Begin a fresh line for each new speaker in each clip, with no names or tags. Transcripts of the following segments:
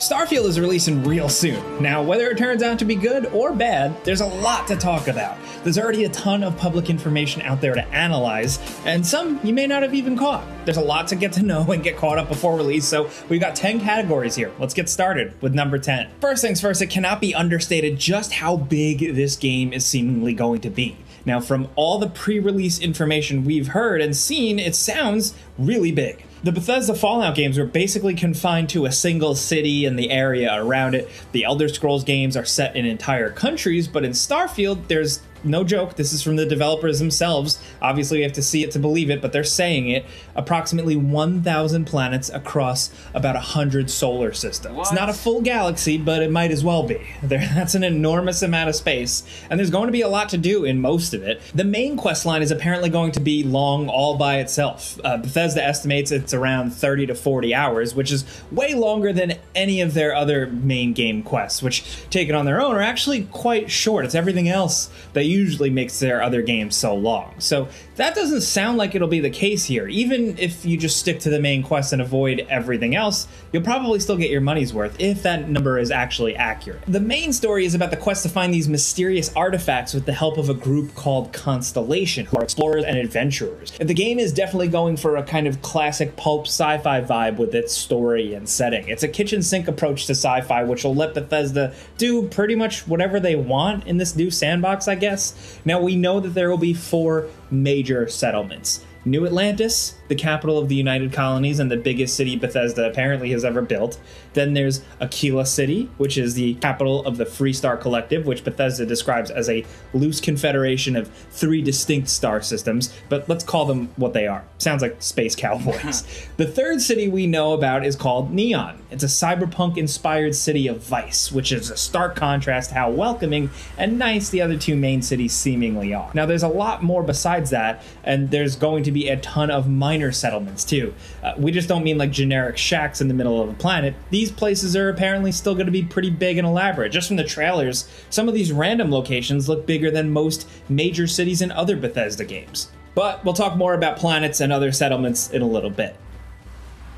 Starfield is releasing real soon. Now, whether it turns out to be good or bad, there's a lot to talk about. There's already a ton of public information out there to analyze, and some you may not have even caught. There's a lot to get to know and get caught up before release, so we've got 10 categories here. Let's get started with number 10. First things first, it cannot be understated just how big this game is seemingly going to be. Now, from all the pre-release information we've heard and seen, it sounds really big. The Bethesda Fallout games were basically confined to a single city and the area around it. The Elder Scrolls games are set in entire countries, but in Starfield, there's no joke, this is from the developers themselves. Obviously, you have to see it to believe it, but they're saying it. Approximately 1,000 planets across about 100 solar systems. What? It's not a full galaxy, but it might as well be. That's an enormous amount of space, and there's going to be a lot to do in most of it. The main quest line is apparently going to be long all by itself. Bethesda estimates it's around 30 to 40 hours, which is way longer than any of their other main game quests, which, taken on their own, are actually quite short. It's everything else that usually makes their other games so long. So that doesn't sound like it'll be the case here. Even if you just stick to the main quest and avoid everything else, you'll probably still get your money's worth if that number is actually accurate. The main story is about the quest to find these mysterious artifacts with the help of a group called Constellation, who are explorers and adventurers. The game is definitely going for a kind of classic pulp sci-fi vibe with its story and setting. It's a kitchen sink approach to sci-fi, which will let Bethesda do pretty much whatever they want in this new sandbox, I guess. Now, we know that there will be 4 major settlements. New Atlantis, the capital of the United Colonies and the biggest city Bethesda apparently has ever built. Then there's Aquila City, which is the capital of the Freestar Collective, which Bethesda describes as a loose confederation of 3 distinct star systems, but let's call them what they are. Sounds like space cowboys. The third city we know about is called Neon. It's a cyberpunk-inspired city of vice, which is a stark contrast to how welcoming and nice the other 2 main cities seemingly are. Now, there's a lot more besides that, and there's going to be a ton of minor settlements too. We just don't mean like generic shacks in the middle of a planet. These places are apparently still going to be pretty big and elaborate. Just from the trailers, some of these random locations look bigger than most major cities in other Bethesda games. But we'll talk more about planets and other settlements in a little bit.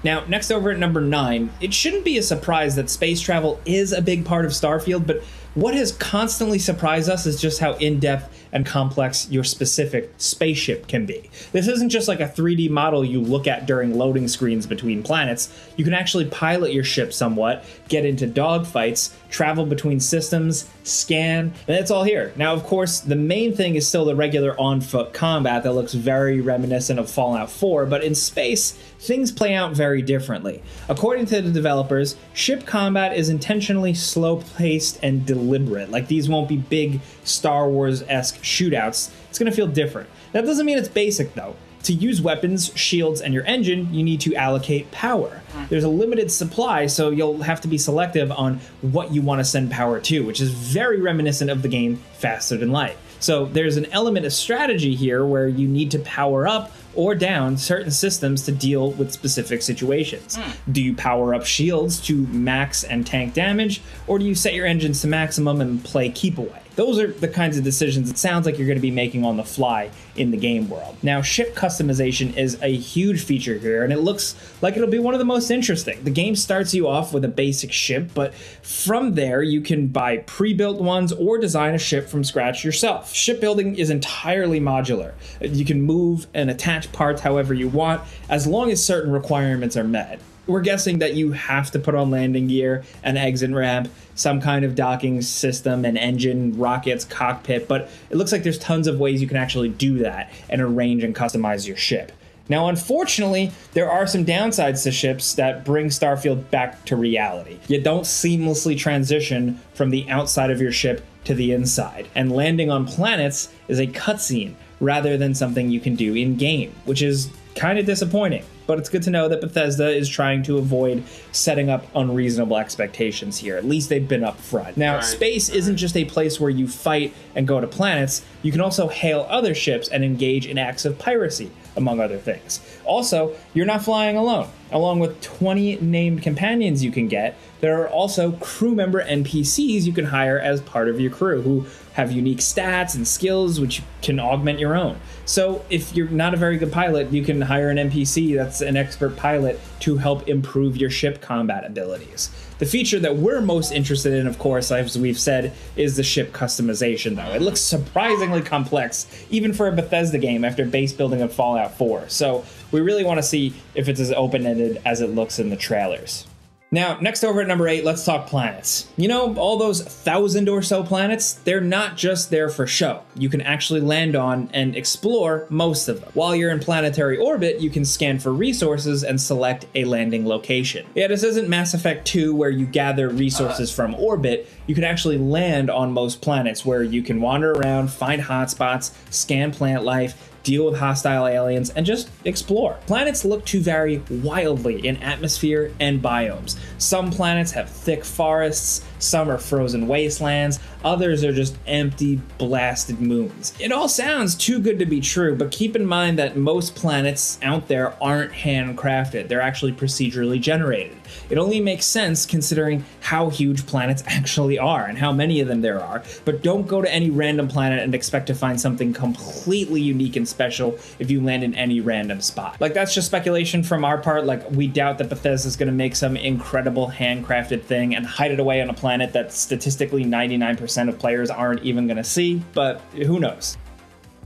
Now, next over at number 9, it shouldn't be a surprise that space travel is a big part of Starfield, but what has constantly surprised us is just how in-depth and complex your specific spaceship can be. This isn't just like a 3D model you look at during loading screens between planets. You can actually pilot your ship somewhat, get into dogfights, travel between systems, scan, and it's all here. Now, of course, the main thing is still the regular on-foot combat that looks very reminiscent of Fallout 4, but in space, things play out very differently. According to the developers, ship combat is intentionally slow-paced and deliberate. Like, these won't be big Star Wars-esque shootouts. It's going to feel different. That doesn't mean it's basic, though. To use weapons, shields, and your engine, you need to allocate power. There's a limited supply, so you'll have to be selective on what you want to send power to, which is very reminiscent of the game Faster Than Light. So there's an element of strategy here where you need to power up or down certain systems to deal with specific situations. Do you power up shields to max and tank damage, or do you set your engines to maximum and play keep away? Those are the kinds of decisions it sounds like you're going to be making on the fly in the game world. Now, ship customization is a huge feature here, and it looks like it'll be one of the most interesting. The game starts you off with a basic ship, but from there you can buy pre-built ones or design a ship from scratch yourself. Shipbuilding is entirely modular. You can move and attach parts however you want, as long as certain requirements are met. We're guessing that you have to put on landing gear, an exit ramp, some kind of docking system, an engine, rockets, cockpit, but it looks like there's tons of ways you can actually do that and arrange and customize your ship. Now, unfortunately, there are some downsides to ships that bring Starfield back to reality. You don't seamlessly transition from the outside of your ship to the inside, and landing on planets is a cutscene rather than something you can do in-game, which is kind of disappointing. But it's good to know that Bethesda is trying to avoid setting up unreasonable expectations here. At least they've been upfront. Now, space isn't just a place where you fight and go to planets. You can also hail other ships and engage in acts of piracy, among other things. Also, you're not flying alone. Along with 20 named companions you can get, there are also crew member NPCs you can hire as part of your crew who have unique stats and skills which can augment your own. So if you're not a very good pilot, you can hire an NPC that's an expert pilot to help improve your ship combat abilities. The feature that we're most interested in, of course, as we've said, is the ship customization, though. It looks surprisingly complex, even for a Bethesda game after base building of Fallout 4. So we really want to see if it's as open-ended as it looks in the trailers. Now, next over at number 8, let's talk planets. You know, all those 1,000 or so planets, they're not just there for show. You can actually land on and explore most of them. While you're in planetary orbit, you can scan for resources and select a landing location. Yeah, this isn't Mass Effect 2 where you gather resources from orbit. You can actually land on most planets where you can wander around, find hotspots, scan plant life, deal with hostile aliens, and just explore. Planets look to vary wildly in atmosphere and biomes. Some planets have thick forests, some are frozen wastelands, others are just empty, blasted moons. It all sounds too good to be true, but keep in mind that most planets out there aren't handcrafted. They're actually procedurally generated. It only makes sense considering how huge planets actually are and how many of them there are, but don't go to any random planet and expect to find something completely unique and special if you land in any random spot. Like, that's just speculation from our part. Like, we doubt that Bethesda's gonna make some incredible handcrafted thing and hide it away on a planet that statistically 99% of players aren't even gonna see, but who knows?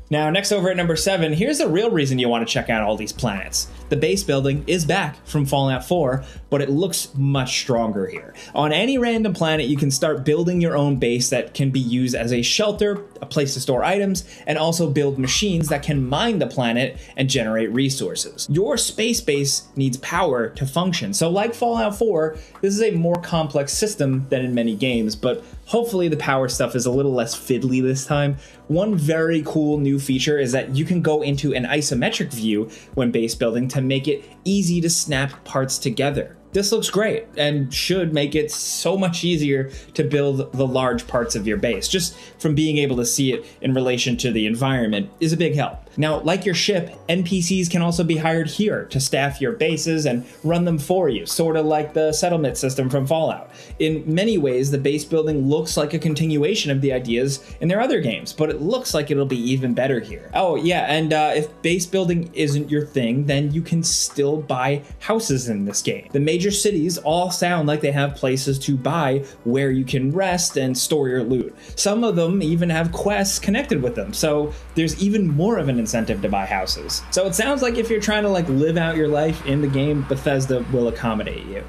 Now, next over at number 7, here's the real reason you want to check out all these planets. The base building is back from Fallout 4, but it looks much stronger here. On any random planet, you can start building your own base that can be used as a shelter, a place to store items, and also build machines that can mine the planet and generate resources. Your space base needs power to function, so like Fallout 4, this is a more complex system than in many games, but hopefully the power stuff is a little less fiddly this time. One very cool new feature is that you can go into an isometric view when base building to make it easy to snap parts together. This looks great and should make it so much easier to build the large parts of your base. Just from being able to see it in relation to the environment is a big help. Now, like your ship, NPCs can also be hired here to staff your bases and run them for you, sort of like the settlement system from Fallout. In many ways, the base building looks like a continuation of the ideas in their other games, but it looks like it'll be even better here. Oh yeah, and if base building isn't your thing, then you can still buy houses in this game. The major cities all sound like they have places to buy where you can rest and store your loot. Some of them even have quests connected with them, so there's even more of an incentive to buy houses. So it sounds like if you're trying to live out your life in the game, Bethesda will accommodate you.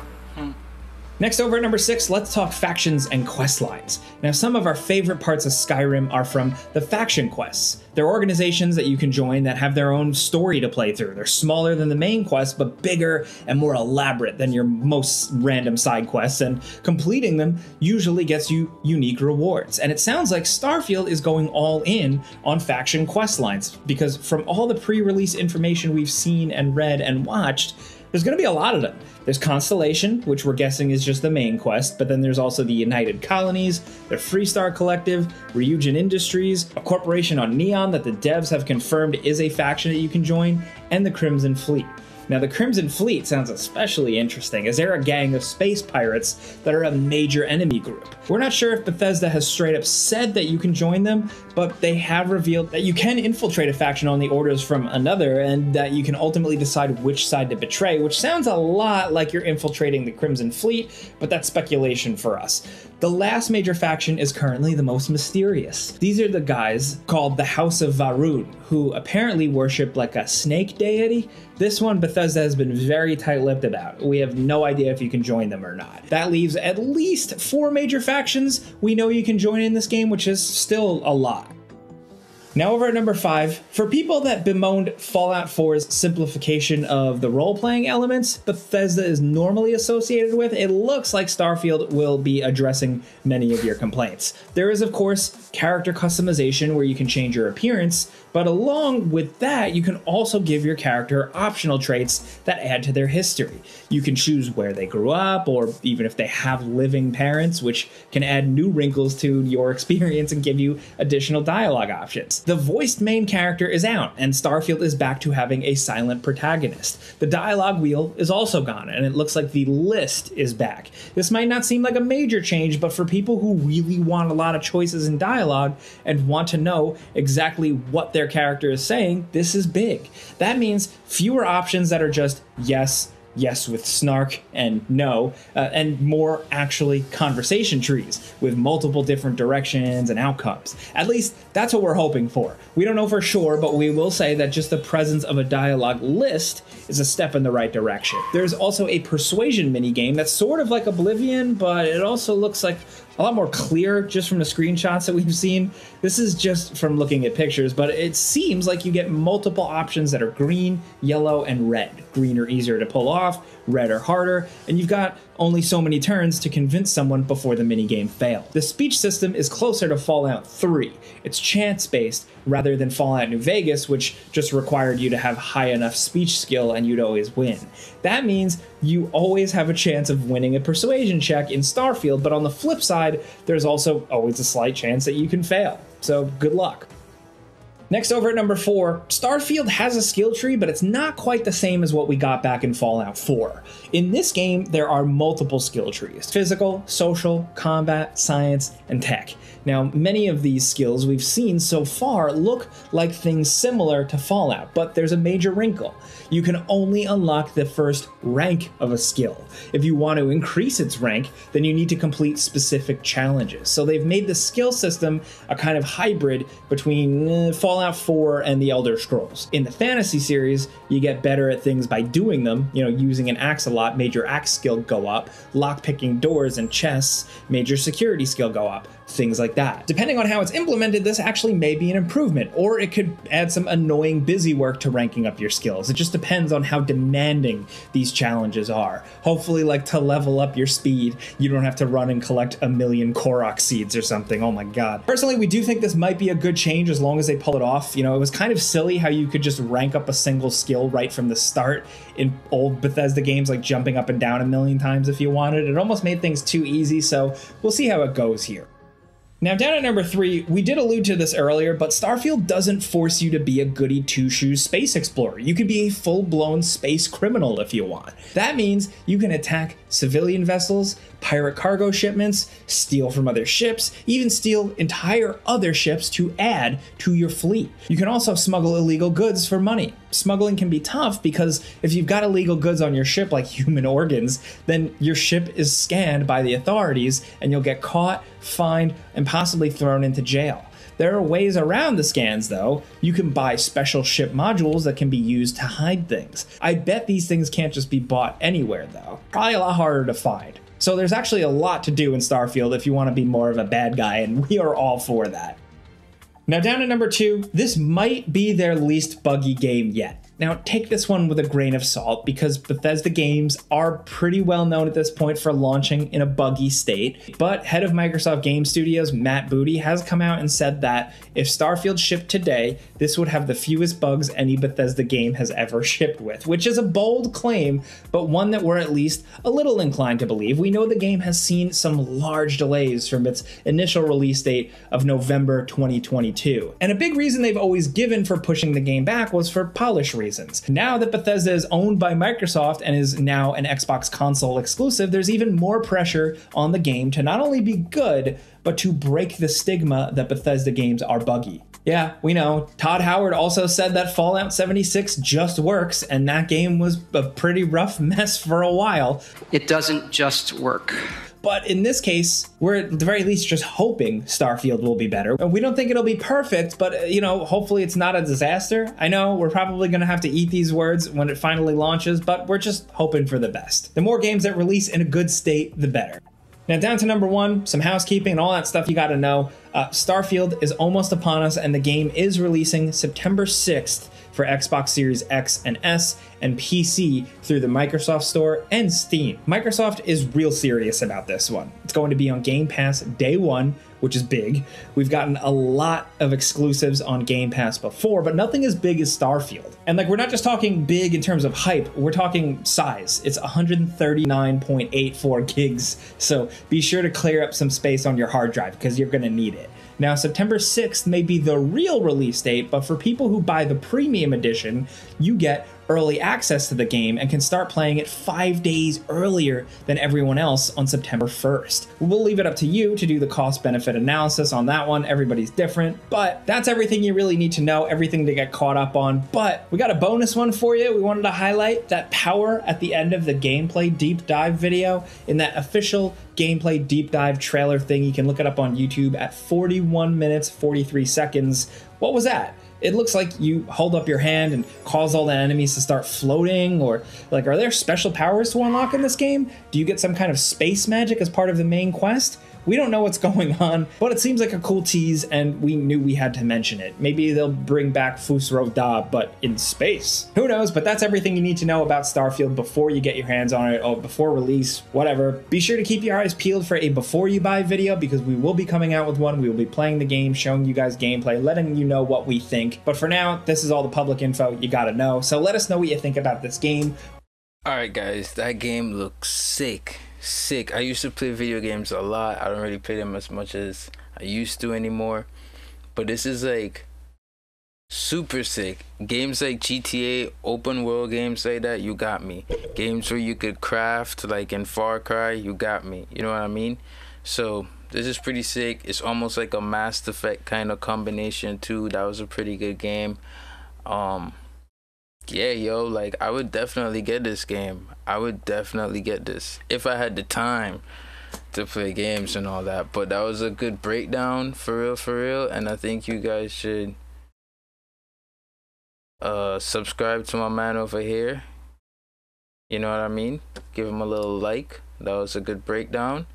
Next over at number 6, let's talk factions and quest lines. Now, some of our favorite parts of Skyrim are from the faction quests. They're organizations that you can join that have their own story to play through. They're smaller than the main quest, but bigger and more elaborate than your most random side quests, and completing them usually gets you unique rewards. And it sounds like Starfield is going all in on faction quest lines, because from all the pre-release information we've seen and read and watched, there's going to be a lot of them. There's Constellation, which we're guessing is just the main quest, but then there's also the United Colonies, the Freestar Collective, Ryujin Industries, a corporation on Neon that the devs have confirmed is a faction that you can join, and the Crimson Fleet. Now, the Crimson Fleet sounds especially interesting, as they're a gang of space pirates that are a major enemy group. We're not sure if Bethesda has straight up said that you can join them, but they have revealed that you can infiltrate a faction on the orders from another, and that you can ultimately decide which side to betray, which sounds a lot like you're infiltrating the Crimson Fleet, but that's speculation for us. The last major faction is currently the most mysterious. These are the guys called the House of Varun, who apparently worship like a snake deity. This one Bethesda has been very tight-lipped about. We have no idea if you can join them or not. That leaves at least 4 major factions we know you can join in this game, which is still a lot. Now over at number 5, for people that bemoaned Fallout 4's simplification of the role-playing elements Bethesda is normally associated with, it looks like Starfield will be addressing many of your complaints. There is, of course, character customization where you can change your appearance, but along with that, you can also give your character optional traits that add to their history. You can choose where they grew up, or even if they have living parents, which can add new wrinkles to your experience and give you additional dialogue options. The voiced main character is out, and Starfield is back to having a silent protagonist. The dialogue wheel is also gone, and it looks like the list is back. This might not seem like a major change, but for people who really want a lot of choices in dialogue and want to know exactly what their character is saying, this is big. That means fewer options that are just yes, yes with snark and no, and more actually conversation trees with multiple different directions and outcomes. At least that's what we're hoping for. We don't know for sure, but we will say that just the presence of a dialogue list is a step in the right direction. There's also a persuasion minigame that's sort of like Oblivion, but it also looks like a lot more clear just from the screenshots that we've seen. This is just from looking at pictures, but it seems like you get multiple options that are green, yellow, and red. Green are easier to pull off, red are harder, and you've got only so many turns to convince someone before the minigame fails. The speech system is closer to Fallout 3. It's chance-based rather than Fallout New Vegas, which just required you to have high enough speech skill and you'd always win. That means you always have a chance of winning a persuasion check in Starfield, but on the flip side, there's also always a slight chance that you can fail. So good luck. Next, over at number 4, Starfield has a skill tree, but it's not quite the same as what we got back in Fallout 4. In this game, there are multiple skill trees: physical, social, combat, science, and tech. Now, many of these skills we've seen so far look like things similar to Fallout, but there's a major wrinkle. You can only unlock the first rank of a skill. If you want to increase its rank, then you need to complete specific challenges. So they've made the skill system a kind of hybrid between Fallout 4 and the Elder Scrolls. In the fantasy series, you get better at things by doing them. Using an axe a lot made your axe skill go up. Lockpicking doors and chests made your security skill go up. Things like that. Depending on how it's implemented, this actually may be an improvement, or it could add some annoying busy work to ranking up your skills. It just depends on how demanding these challenges are. Hopefully, like to level up your speed, you don't have to run and collect 1,000,000 Korok seeds or something. Oh my god. Personally, we do think this might be a good change as long as they pull it off. It was kind of silly how you could just rank up a single skill right from the start in old Bethesda games, like jumping up and down 1,000,000 times if you wanted. It almost made things too easy, so we'll see how it goes here. Now, down at number 3, we did allude to this earlier, but Starfield doesn't force you to be a goody two-shoes space explorer. You can be a full-blown space criminal if you want. That means you can attack civilian vessels, pirate cargo shipments, steal from other ships, even steal entire other ships to add to your fleet. You can also smuggle illegal goods for money. Smuggling can be tough because if you've got illegal goods on your ship like human organs, then your ship is scanned by the authorities and you'll get caught, fined, and possibly thrown into jail. There are ways around the scans, though. You can buy special ship modules that can be used to hide things. I bet these things can't just be bought anywhere, though. Probably a lot harder to find. So there's actually a lot to do in Starfield if you want to be more of a bad guy, and we are all for that. Now, down at number 2, this might be their least buggy game yet. Now, take this one with a grain of salt because Bethesda games are pretty well known at this point for launching in a buggy state. But head of Microsoft Game Studios, Matt Booty, has come out and said that if Starfield shipped today, this would have the fewest bugs any Bethesda game has ever shipped with, which is a bold claim, but one that we're at least a little inclined to believe. We know the game has seen some large delays from its initial release date of November 2022. And a big reason they've always given for pushing the game back was for polish reasons. Now that Bethesda is owned by Microsoft and is now an Xbox console exclusive, there's even more pressure on the game to not only be good, but to break the stigma that Bethesda games are buggy. Yeah, we know. Todd Howard also said that Fallout 76 just works, and that game was a pretty rough mess for a while.
It doesn't just work.
But in this case, we're at the very least just hoping Starfield will be better. We don't think it'll be perfect, but hopefully it's not a disaster. I know we're probably going to have to eat these words when it finally launches, but we're just hoping for the best. The more games that release in a good state, the better. Now, down to number 1, some housekeeping and all that stuff you got to know. Starfield is almost upon us, and the game is releasing September 6th for Xbox Series X and S and PC through the Microsoft Store and Steam. Microsoft is real serious about this one. It's going to be on Game Pass day 1, which is big. We've gotten a lot of exclusives on Game Pass before, but nothing as big as Starfield. And we're not just talking big in terms of hype, we're talking size. It's 139.84 gigs, so be sure to clear up some space on your hard drive because you're gonna need it. Now, September 6th may be the real release date, but for people who buy the premium edition, you get early access to the game and can start playing it 5 days earlier than everyone else on September 1st. We'll leave it up to you to do the cost-benefit analysis on that one. Everybody's different, but that's everything you really need to know, everything to get caught up on. But we got a bonus one for you. We wanted to highlight that power at the end of the gameplay deep dive video in that official gameplay deep dive trailer thing. You can look it up on YouTube at 41 minutes, 43 seconds. What was that? It looks like you hold up your hand and cause all the enemies to start floating, or like, are there special powers to unlock in this game? Do you get some kind of space magic as part of the main quest? We don't know what's going on, but it seems like a cool tease, and we knew we had to mention it. Maybe they'll bring back Fusro Da, but in space. Who knows, but that's everything you need to know about Starfield before you get your hands on it, or before release, whatever. Be sure to keep your eyes peeled for a before you buy video, because we will be coming out with one. We will be playing the game, showing you guys gameplay, letting you know what we think. But for now, this is all the public info you gotta know. So let us know what you think about this game.
Alright guys, that game looks sick. I used to play video games a lot. I don't really play them as much as I used to anymore. But this is like super sick. Games like GTA, open world games like that, you got me. Games where you could craft, like in Far Cry, you got me. You know what I mean? So this is pretty sick. It's almost like a Mass Effect kind of combination too. That was a pretty good game. Yeah, yo, like I would definitely get this game. I would definitely get this if I had the time to play games and all that. But that was a good breakdown, for real, and I think you guys should subscribe to my man over here. You know what I mean? Give him a little like. That was a good breakdown.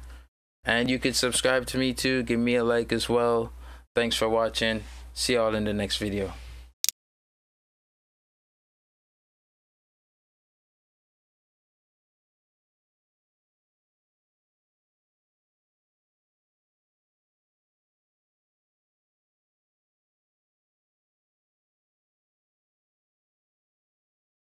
And you could subscribe to me too. Give me a like as well. Thanks for watching. See y'all in the next video.